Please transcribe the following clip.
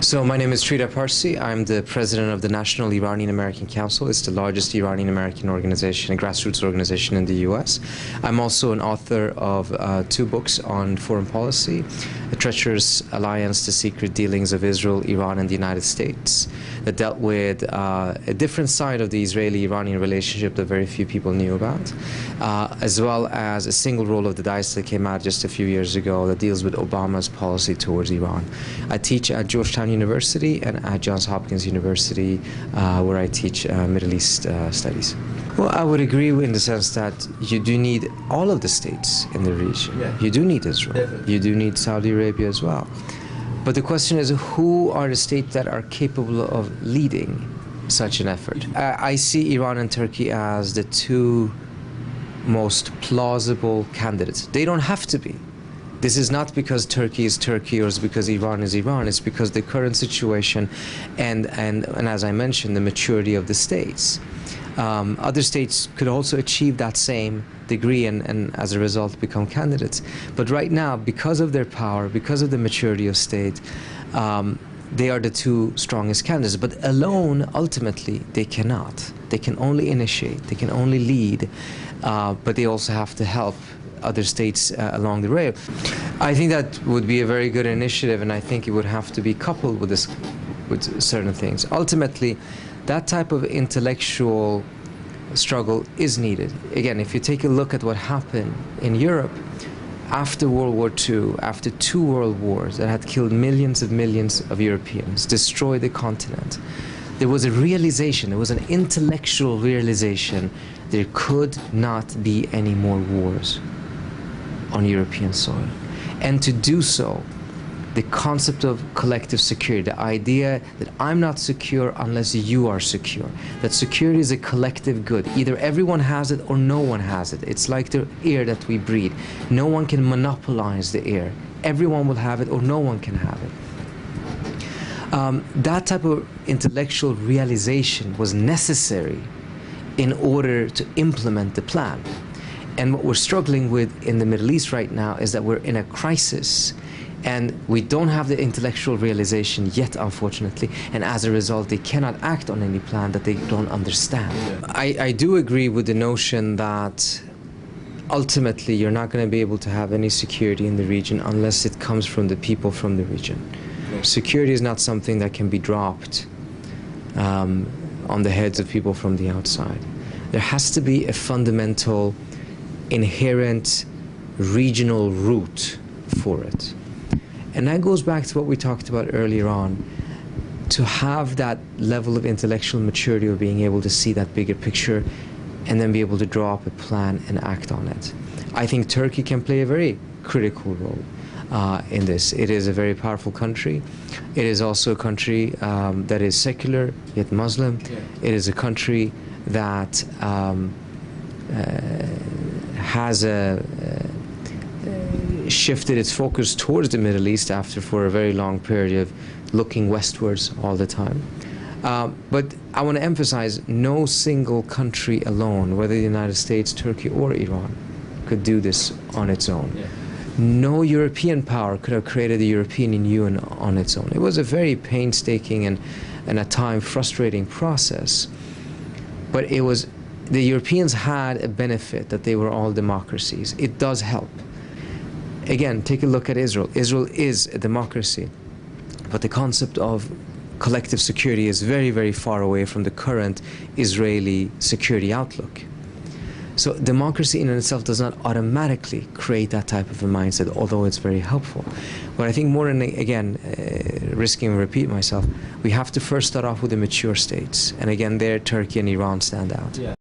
So my name is Trita Parsi. I'm the president of the National Iranian-American Council. It's the largest Iranian-American organization, a grassroots organization in the U.S. I'm also an author of two books on foreign policy, The Treacherous Alliance, The Secret Dealings of Israel, Iran, and the United States, that dealt with a different side of the Israeli-Iranian relationship that very few people knew about, as well as a single roll of the dice that came out just a few years ago that deals with Obama's policy towards Iran. I teach at Georgetown University and at Johns Hopkins University, where I teach Middle East studies. Well, I would agree in the sense that you do need all of the states in the region. Yeah. You do need Israel. Definitely. You do need Saudi Arabia as well. But the question is, who are the states that are capable of leading such an effort? I see Iran and Turkey as the two most plausible candidates. They don't have to be. This is not because Turkey is Turkey or it's because Iran is Iran. It's because the current situation and as I mentioned, the maturity of the states. Other states could also achieve that same degree and as a result become candidates. But right now, because of their power, because of the maturity of state, they are the two strongest candidates. But alone, ultimately, they cannot. They can only initiate, they can only lead, but they also have to help other states along the rail. I think that would be a very good initiative, and I think it would have to be coupled with this, with certain things. Ultimately, that type of intellectual struggle is needed. Again, if you take a look at what happened in Europe after World War II, after two world wars that had killed millions of Europeans, destroyed the continent, there was a realization, there was an intellectual realization, there could not be any more wars on European soil. And to do so, the concept of collective security, the idea that I'm not secure unless you are secure, that security is a collective good. Either everyone has it or no one has it. It's like the air that we breathe. No one can monopolize the air. Everyone will have it or no one can have it. That type of intellectual realization was necessary in order to implement the plan. And what we're struggling with in the Middle East right now is that we're in a crisis and we don't have the intellectual realization yet, unfortunately, and as a result they cannot act on any plan that they don't understand. I do agree with the notion that ultimately you're not going to be able to have any security in the region unless it comes from the people from the region. Security is not something that can be dropped on the heads of people from the outside. There has to be a fundamental, inherent regional root for it. And that goes back to what we talked about earlier on, to have that level of intellectual maturity of being able to see that bigger picture and then be able to draw up a plan and act on it. I think Turkey can play a very critical role in this. It is a very powerful country. It is also a country that is secular yet Muslim. Yeah. It is a country that has shifted its focus towards the Middle East after for a very long period of looking westwards all the time. But I want to emphasize, no single country alone, whether the United States, Turkey, or Iran, could do this on its own. Yeah. No European power could have created the European Union on its own. It was a very painstaking and at times frustrating process. But it was, the Europeans had a benefit that they were all democracies. It does help. Again, take a look at Israel. Israel is a democracy, but the concept of collective security is very, very far away from the current Israeli security outlook. So democracy in itself does not automatically create that type of a mindset, although it's very helpful. But I think more than, again, risking to repeat myself, we have to first start off with the mature states. And again, there Turkey and Iran stand out. Yeah.